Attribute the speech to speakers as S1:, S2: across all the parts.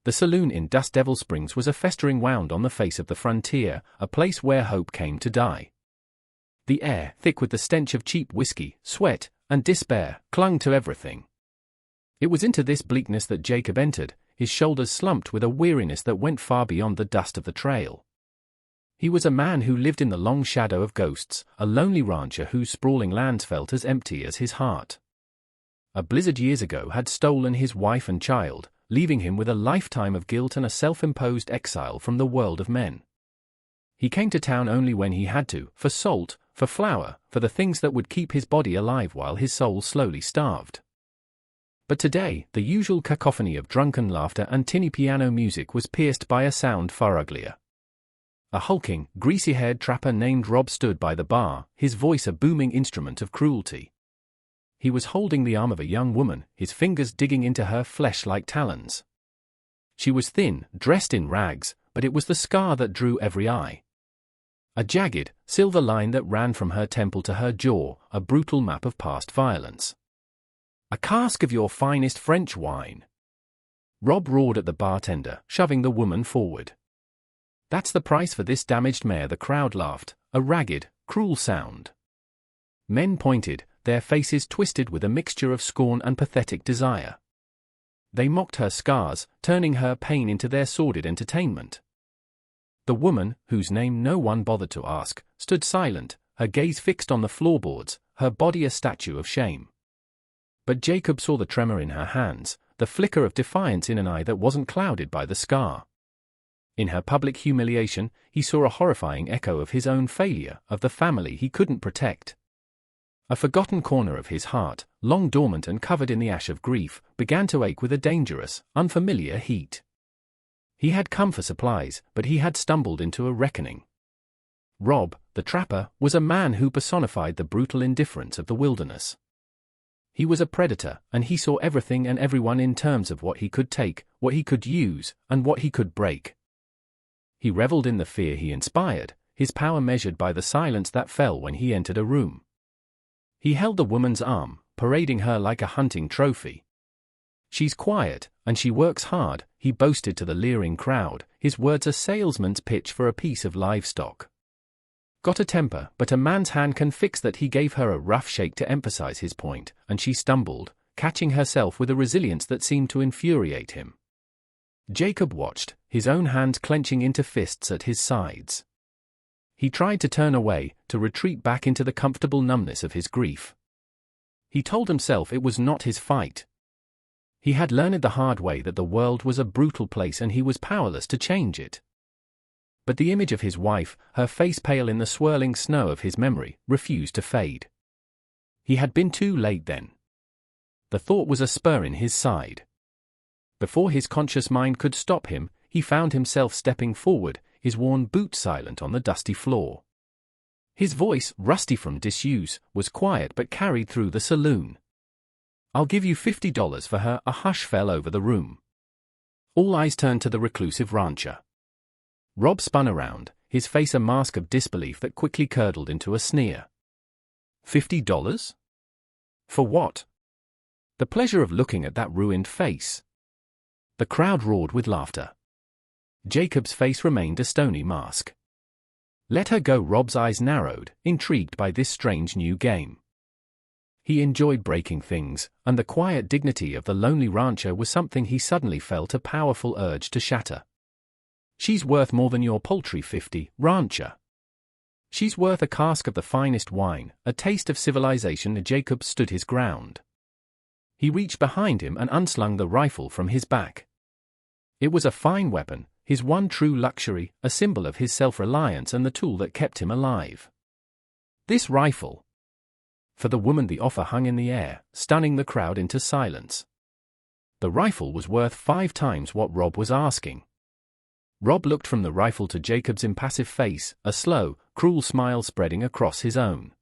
S1: The saloon in Dust Devil Springs was a festering wound on the face of the frontier, a place where hope came to die. The air, thick with the stench of cheap whiskey, sweat, and despair, clung to everything. It was into this bleakness that Jacob entered, his shoulders slumped with a weariness that went far beyond the dust of the trail. He was a man who lived in the long shadow of ghosts, a lonely rancher whose sprawling lands felt as empty as his heart. A blizzard years ago had stolen his wife and child, leaving him with a lifetime of guilt and a self-imposed exile from the world of men. He came to town only when he had to, for salt, for flour, for the things that would keep his body alive while his soul slowly starved. But today, the usual cacophony of drunken laughter and tinny piano music was pierced by a sound far uglier. A hulking, greasy-haired trapper named Rob stood by the bar, his voice a booming instrument of cruelty. He was holding the arm of a young woman, his fingers digging into her flesh like talons. She was thin, dressed in rags, but it was the scar that drew every eye. A jagged, silver line that ran from her temple to her jaw, a brutal map of past violence. "A cask of your finest French wine," Rob roared at the bartender, shoving the woman forward. "That's the price for this damaged mare." The crowd laughed, a ragged, cruel sound. Men pointed, their faces twisted with a mixture of scorn and pathetic desire. They mocked her scars, turning her pain into their sordid entertainment. The woman, whose name no one bothered to ask, stood silent, her gaze fixed on the floorboards, her body a statue of shame. But Jacob saw the tremor in her hands, the flicker of defiance in an eye that wasn't clouded by the scar. In her public humiliation, he saw a horrifying echo of his own failure, of the family he couldn't protect. A forgotten corner of his heart, long dormant and covered in the ash of grief, began to ache with a dangerous, unfamiliar heat. He had come for supplies, but he had stumbled into a reckoning. Rob, the trapper, was a man who personified the brutal indifference of the wilderness. He was a predator, and he saw everything and everyone in terms of what he could take, what he could use, and what he could break. He reveled in the fear he inspired, his power measured by the silence that fell when he entered a room. He held the woman's arm, parading her like a hunting trophy. "She's quiet, and she works hard," he boasted to the leering crowd, his words a salesman's pitch for a piece of livestock. "Got a temper, but a man's hand can fix that." He gave her a rough shake to emphasize his point, and she stumbled, catching herself with a resilience that seemed to infuriate him. Jacob watched, his own hands clenching into fists at his sides. He tried to turn away, to retreat back into the comfortable numbness of his grief. He told himself it was not his fight. He had learned the hard way that the world was a brutal place and he was powerless to change it. But the image of his wife, her face pale in the swirling snow of his memory, refused to fade. He had been too late then. The thought was a spur in his side. Before his conscious mind could stop him, he found himself stepping forward, his worn boots silent on the dusty floor. His voice, rusty from disuse, was quiet but carried through the saloon. "I'll give you $50 for her." A hush fell over the room. All eyes turned to the reclusive rancher. Rob spun around, his face a mask of disbelief that quickly curdled into a sneer. $50? For what? The pleasure of looking at that ruined face. The crowd roared with laughter. Jacob's face remained a stony mask. Let her go. Rob's eyes narrowed, intrigued by this strange new game. He enjoyed breaking things, and the quiet dignity of the lonely rancher was something he suddenly felt a powerful urge to shatter. "She's worth more than your paltry 50, rancher. She's worth a cask of the finest wine, a taste of civilization." Jacob stood his ground. He reached behind him and unslung the rifle from his back. It was a fine weapon, his one true luxury, a symbol of his self-reliance and the tool that kept him alive. This rifle. For the woman the offer hung in the air, stunning the crowd into silence. The rifle was worth 5 times what Rob was asking. Rob looked from the rifle to Jacob's impassive face, a slow, cruel smile spreading across his own.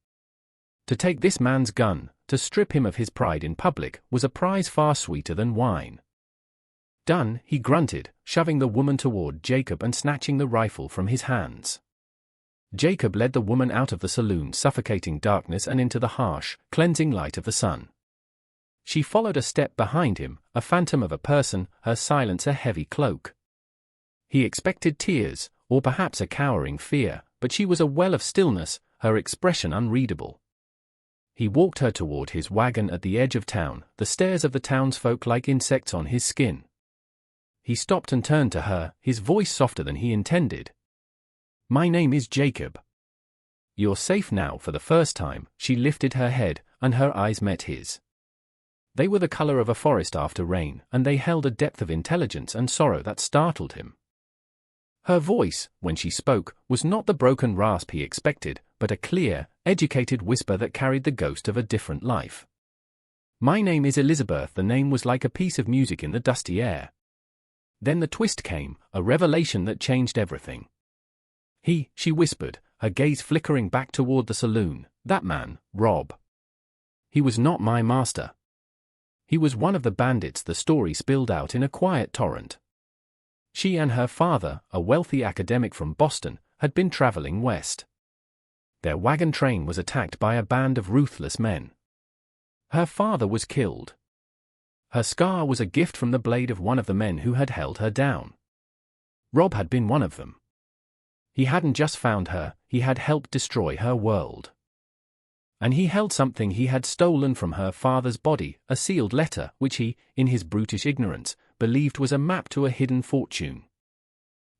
S1: To take this man's gun, to strip him of his pride in public, was a prize far sweeter than wine. "Done," he grunted, shoving the woman toward Jacob and snatching the rifle from his hands. Jacob led the woman out of the saloon's suffocating darkness and into the harsh, cleansing light of the sun. She followed a step behind him, a phantom of a person, her silence a heavy cloak. He expected tears, or perhaps a cowering fear, but she was a well of stillness, her expression unreadable. He walked her toward his wagon at the edge of town, the stares of the townsfolk like insects on his skin. He stopped and turned to her, his voice softer than he intended. "My name is Jacob." "You're safe now." For the first time, she lifted her head, and her eyes met his. They were the color of a forest after rain, and they held a depth of intelligence and sorrow that startled him. Her voice, when she spoke, was not the broken rasp he expected, but a clear, educated whisper that carried the ghost of a different life. "My name is Elizabeth." The name was like a piece of music in the dusty air. Then the twist came, a revelation that changed everything. She whispered, her gaze flickering back toward the saloon. "That man, Rob. He was not my master. He was one of the bandits." The story spilled out in a quiet torrent. She and her father, a wealthy academic from Boston, had been traveling west. Their wagon train was attacked by a band of ruthless men. Her father was killed. Her scar was a gift from the blade of one of the men who had held her down. Rob had been one of them. He hadn't just found her, he had helped destroy her world. And he held something he had stolen from her father's body, a sealed letter, which he, in his brutish ignorance, believed was a map to a hidden fortune.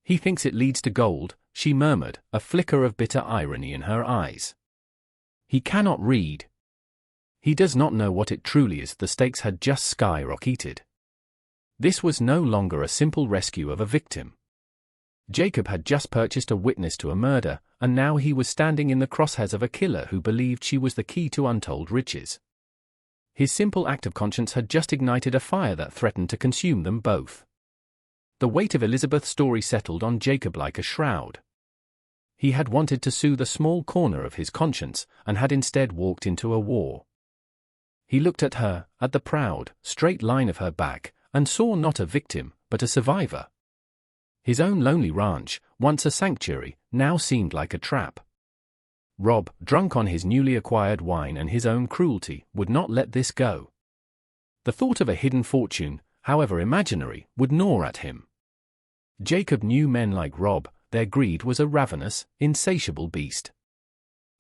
S1: "He thinks it leads to gold," she murmured, a flicker of bitter irony in her eyes. "He cannot read. He does not know what it truly is." The stakes had just skyrocketed. This was no longer a simple rescue of a victim. Jacob had just purchased a witness to a murder, and now he was standing in the crosshairs of a killer who believed she was the key to untold riches. His simple act of conscience had just ignited a fire that threatened to consume them both. The weight of Elizabeth's story settled on Jacob like a shroud. He had wanted to soothe a small corner of his conscience, and had instead walked into a war. He looked at her, at the proud, straight line of her back, and saw not a victim, but a survivor. His own lonely ranch, once a sanctuary, now seemed like a trap. Rob, drunk on his newly acquired wine and his own cruelty, would not let this go. The thought of a hidden fortune, however imaginary, would gnaw at him. Jacob knew men like Rob, their greed was a ravenous, insatiable beast.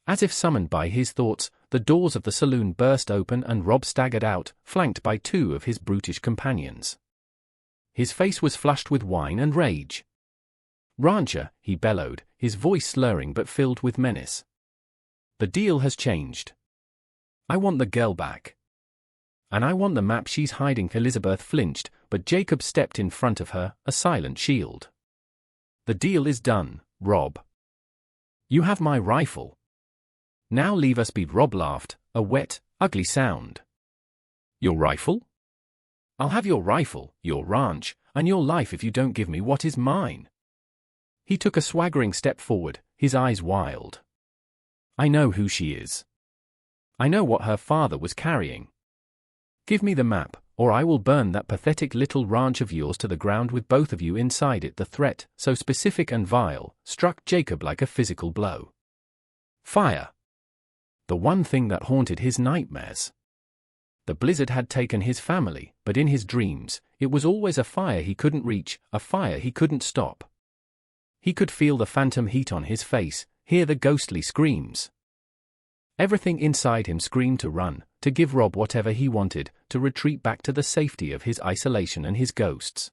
S1: As if summoned by his thoughts, the doors of the saloon burst open and Rob staggered out, flanked by two of his brutish companions. His face was flushed with wine and rage. "Rancher," he bellowed, his voice slurring but filled with menace. "The deal has changed. I want the girl back. And I want the map she's hiding." Elizabeth flinched, but Jacob stepped in front of her, a silent shield. "The deal is done, Rob. You have my rifle. Now leave us be." Rob laughed, a wet, ugly sound. "Your rifle? I'll have your rifle, your ranch, and your life if you don't give me what is mine." He took a swaggering step forward, his eyes wild. "I know who she is. I know what her father was carrying. Give me the map, or I will burn that pathetic little ranch of yours to the ground with both of you inside it." The threat, so specific and vile, struck Jacob like a physical blow. Fire. The one thing that haunted his nightmares. The blizzard had taken his family, but in his dreams, it was always a fire he couldn't reach, a fire he couldn't stop. He could feel the phantom heat on his face, hear the ghostly screams. Everything inside him screamed to run, to give Rob whatever he wanted, to retreat back to the safety of his isolation and his ghosts.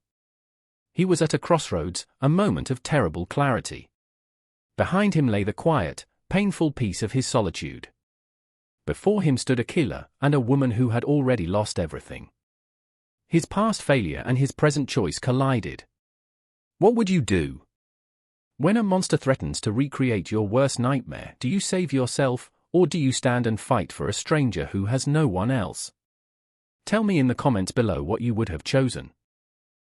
S1: He was at a crossroads, a moment of terrible clarity. Behind him lay the quiet, painful peace of his solitude. Before him stood a killer, and a woman who had already lost everything. His past failure and his present choice collided. What would you do? When a monster threatens to recreate your worst nightmare, do you save yourself, or do you stand and fight for a stranger who has no one else? Tell me in the comments below what you would have chosen.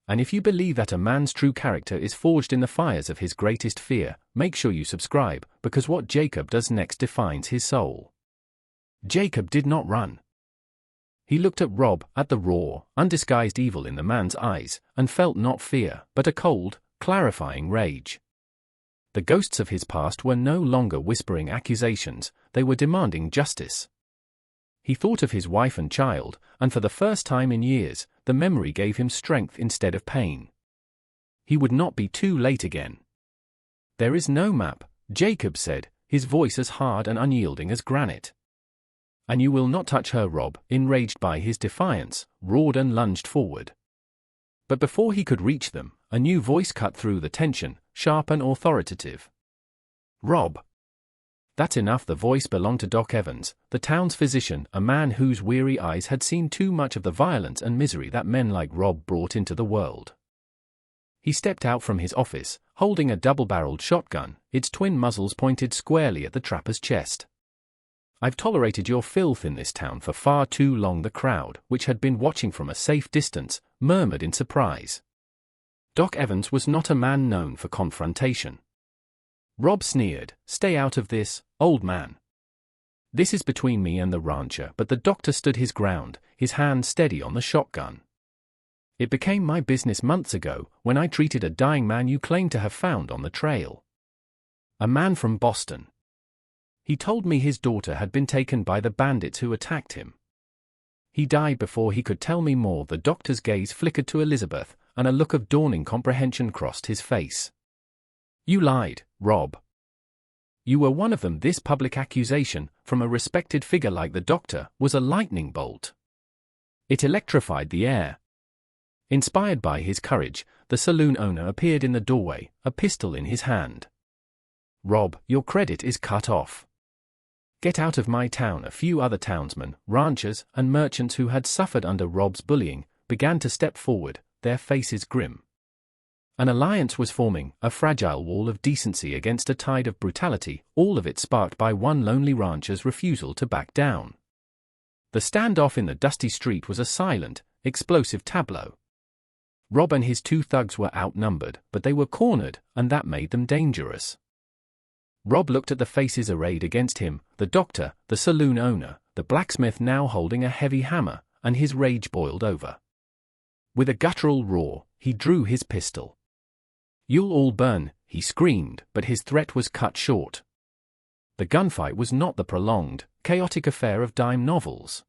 S1: And if you believe that a man's true character is forged in the fires of his greatest fear, make sure you subscribe, because what Jacob does next defines his soul. Jacob did not run. He looked at Rob, at the raw, undisguised evil in the man's eyes, and felt not fear, but a cold, clarifying rage. The ghosts of his past were no longer whispering accusations, they were demanding justice. He thought of his wife and child, and for the first time in years, the memory gave him strength instead of pain. He would not be too late again. "There is no map," Jacob said, his voice as hard and unyielding as granite. "And you will not touch her," Rob, enraged by his defiance, roared and lunged forward. But before he could reach them, a new voice cut through the tension, sharp and authoritative. "Rob." "That's enough." The voice belonged to Doc Evans, the town's physician, a man whose weary eyes had seen too much of the violence and misery that men like Rob brought into the world. He stepped out from his office, holding a double-barreled shotgun, its twin muzzles pointed squarely at the trapper's chest. "I've tolerated your filth in this town for far too long." The crowd, which had been watching from a safe distance, murmured in surprise. Doc Evans was not a man known for confrontation. Rob sneered, "Stay out of this, old man. This is between me and the rancher." But the doctor stood his ground, his hand steady on the shotgun. "It became my business months ago, when I treated a dying man you claim to have found on the trail. A man from Boston. He told me his daughter had been taken by the bandits who attacked him. He died before he could tell me more." The doctor's gaze flickered to Elizabeth, and a look of dawning comprehension crossed his face. "You lied, Rob. You were one of them." This public accusation, from a respected figure like the doctor, was a lightning bolt. It electrified the air. Inspired by his courage, the saloon owner appeared in the doorway, a pistol in his hand. "Rob, your credit is cut off. Get out of my town." A few other townsmen, ranchers, and merchants who had suffered under Rob's bullying began to step forward, their faces grim. An alliance was forming, a fragile wall of decency against a tide of brutality, all of it sparked by one lonely rancher's refusal to back down. The standoff in the dusty street was a silent, explosive tableau. Rob and his two thugs were outnumbered, but they were cornered, and that made them dangerous. Rob looked at the faces arrayed against him, the doctor, the saloon owner, the blacksmith now holding a heavy hammer, and his rage boiled over. With a guttural roar, he drew his pistol. "You'll all burn," he screamed, but his threat was cut short. The gunfight was not the prolonged, chaotic affair of dime novels.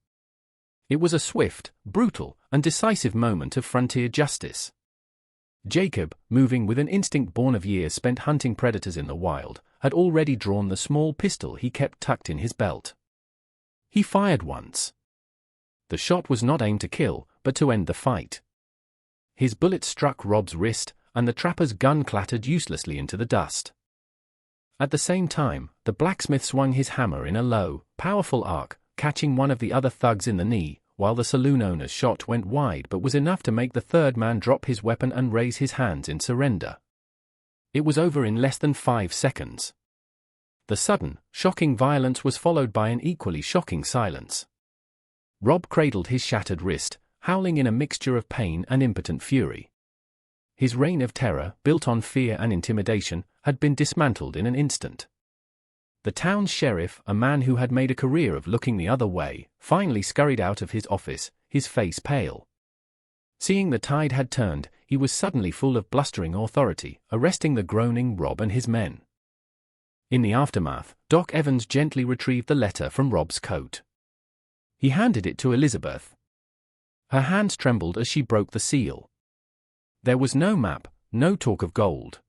S1: It was a swift, brutal, and decisive moment of frontier justice. Jacob, moving with an instinct born of years spent hunting predators in the wild, had already drawn the small pistol he kept tucked in his belt. He fired once. The shot was not aimed to kill, but to end the fight. His bullet struck Rob's wrist, and the trapper's gun clattered uselessly into the dust. At the same time, the blacksmith swung his hammer in a low, powerful arc, catching one of the other thugs in the knee, while the saloon owner's shot went wide but was enough to make the third man drop his weapon and raise his hands in surrender. It was over in less than 5 seconds. The sudden, shocking violence was followed by an equally shocking silence. Rob cradled his shattered wrist, howling in a mixture of pain and impotent fury. His reign of terror, built on fear and intimidation, had been dismantled in an instant. The town's sheriff, a man who had made a career of looking the other way, finally scurried out of his office, his face pale. Seeing the tide had turned, he was suddenly full of blustering authority, arresting the groaning Rob and his men. In the aftermath, Doc Evans gently retrieved the letter from Rob's coat. He handed it to Elizabeth. Her hands trembled as she broke the seal. There was no map, no talk of gold.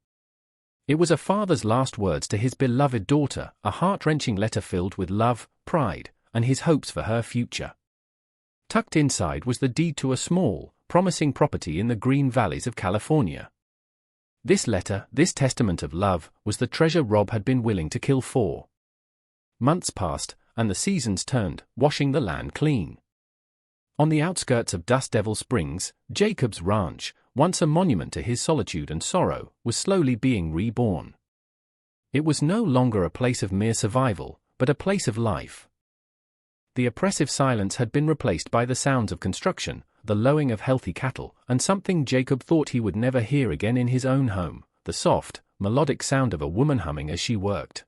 S1: It was a father's last words to his beloved daughter, a heart-wrenching letter filled with love, pride, and his hopes for her future. Tucked inside was the deed to a small, promising property in the green valleys of California. This letter, this testament of love, was the treasure Rob had been willing to kill for. Months passed, and the seasons turned, washing the land clean. On the outskirts of Dust Devil Springs, Jacob's ranch, once a monument to his solitude and sorrow, was slowly being reborn. It was no longer a place of mere survival, but a place of life. The oppressive silence had been replaced by the sounds of construction, the lowing of healthy cattle, and something Jacob thought he would never hear again in his own home, the soft, melodic sound of a woman humming as she worked.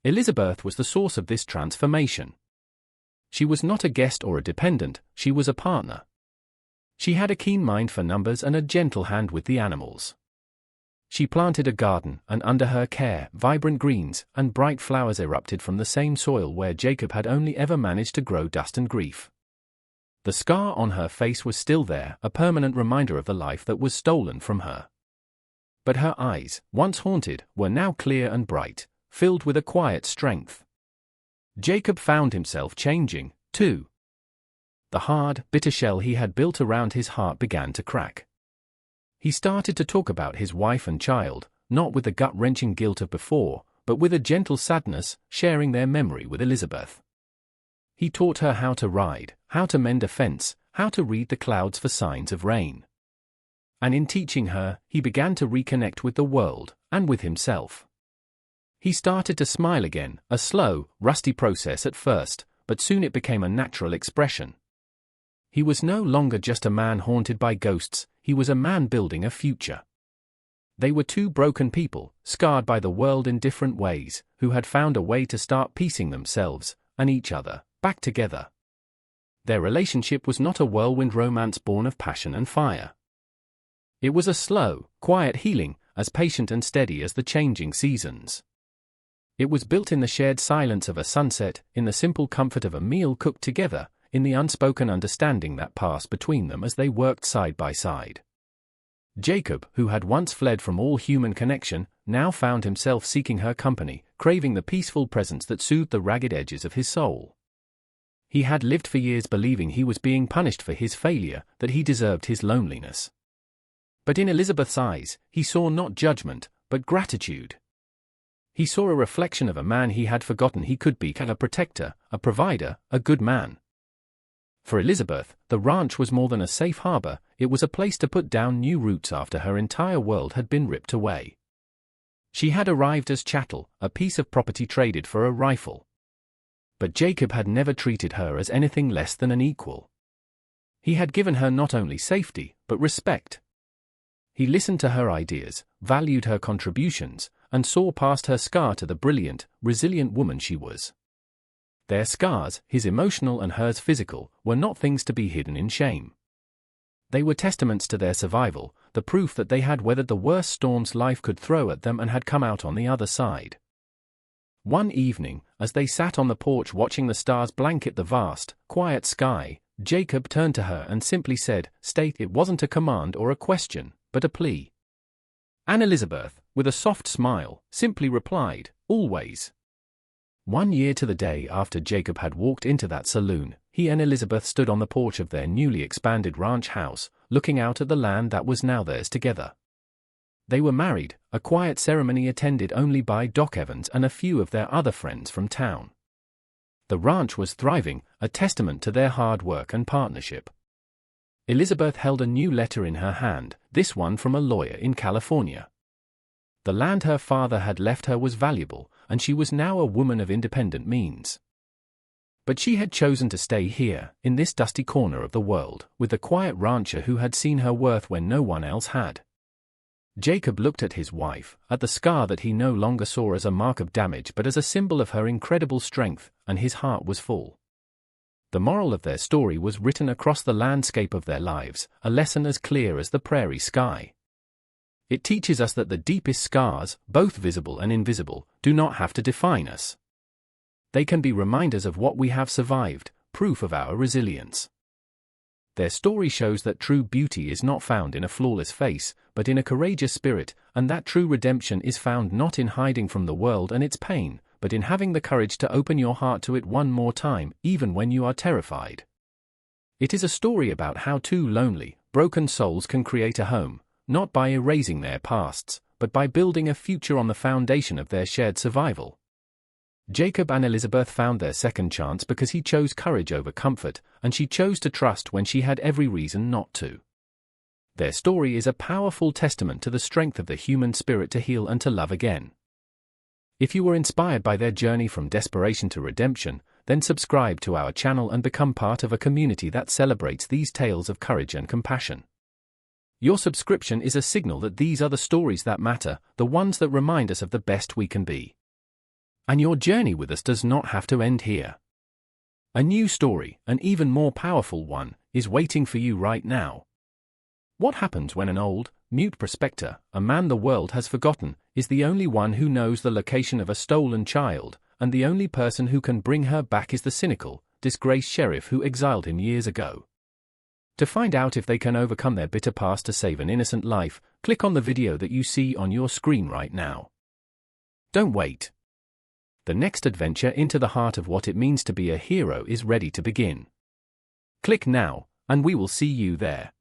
S1: Elizabeth was the source of this transformation. She was not a guest or a dependent, she was a partner. She had a keen mind for numbers and a gentle hand with the animals. She planted a garden, and under her care, vibrant greens and bright flowers erupted from the same soil where Jacob had only ever managed to grow dust and grief. The scar on her face was still there, a permanent reminder of the life that was stolen from her. But her eyes, once haunted, were now clear and bright, filled with a quiet strength. Jacob found himself changing, too. The hard, bitter shell he had built around his heart began to crack. He started to talk about his wife and child, not with the gut-wrenching guilt of before, but with a gentle sadness, sharing their memory with Elizabeth. He taught her how to ride, how to mend a fence, how to read the clouds for signs of rain. And in teaching her, he began to reconnect with the world, and with himself. He started to smile again, a slow, rusty process at first, but soon it became a natural expression. He was no longer just a man haunted by ghosts, he was a man building a future. They were two broken people, scarred by the world in different ways, who had found a way to start piecing themselves, and each other, back together. Their relationship was not a whirlwind romance born of passion and fire. It was a slow, quiet healing, as patient and steady as the changing seasons. It was built in the shared silence of a sunset, in the simple comfort of a meal cooked together, in the unspoken understanding that passed between them as they worked side by side. Jacob, who had once fled from all human connection, now found himself seeking her company, craving the peaceful presence that soothed the ragged edges of his soul. He had lived for years believing he was being punished for his failure, that he deserved his loneliness. But in Elizabeth's eyes, he saw not judgment, but gratitude. He saw a reflection of a man he had forgotten he could be, a protector, a provider, a good man. For Elizabeth, the ranch was more than a safe harbor, it was a place to put down new roots after her entire world had been ripped away. She had arrived as chattel, a piece of property traded for a rifle. But Jacob had never treated her as anything less than an equal. He had given her not only safety, but respect. He listened to her ideas, valued her contributions, and saw past her scar to the brilliant, resilient woman she was. Their scars, his emotional and hers physical, were not things to be hidden in shame. They were testaments to their survival, the proof that they had weathered the worst storms life could throw at them and had come out on the other side. One evening, as they sat on the porch watching the stars blanket the vast, quiet sky, Jacob turned to her and simply said, "State." It wasn't a command or a question, but a plea. And Elizabeth, with a soft smile, simply replied, "Always." 1 year to the day after Jacob had walked into that saloon, he and Elizabeth stood on the porch of their newly expanded ranch house, looking out at the land that was now theirs together. They were married, a quiet ceremony attended only by Doc Evans and a few of their other friends from town. The ranch was thriving, a testament to their hard work and partnership. Elizabeth held a new letter in her hand, this one from a lawyer in California. The land her father had left her was valuable, and she was now a woman of independent means. But she had chosen to stay here, in this dusty corner of the world, with the quiet rancher who had seen her worth when no one else had. Jacob looked at his wife, at the scar that he no longer saw as a mark of damage but as a symbol of her incredible strength, and his heart was full. The moral of their story was written across the landscape of their lives, a lesson as clear as the prairie sky. It teaches us that the deepest scars, both visible and invisible, do not have to define us. They can be reminders of what we have survived, proof of our resilience. Their story shows that true beauty is not found in a flawless face, but in a courageous spirit, and that true redemption is found not in hiding from the world and its pain, but in having the courage to open your heart to it one more time, even when you are terrified. It is a story about how two lonely, broken souls can create a home, not by erasing their pasts, but by building a future on the foundation of their shared survival. Jacob and Elizabeth found their second chance because he chose courage over comfort, and she chose to trust when she had every reason not to. Their story is a powerful testament to the strength of the human spirit to heal and to love again. If you were inspired by their journey from desperation to redemption, then subscribe to our channel and become part of a community that celebrates these tales of courage and compassion. Your subscription is a signal that these are the stories that matter, the ones that remind us of the best we can be. And your journey with us does not have to end here. A new story, an even more powerful one, is waiting for you right now. What happens when an old, mute prospector, a man the world has forgotten, is the only one who knows the location of a stolen child, and the only person who can bring her back is the cynical, disgraced sheriff who exiled him years ago. To find out if they can overcome their bitter past to save an innocent life, click on the video that you see on your screen right now. Don't wait. The next adventure into the heart of what it means to be a hero is ready to begin. Click now, and we will see you there.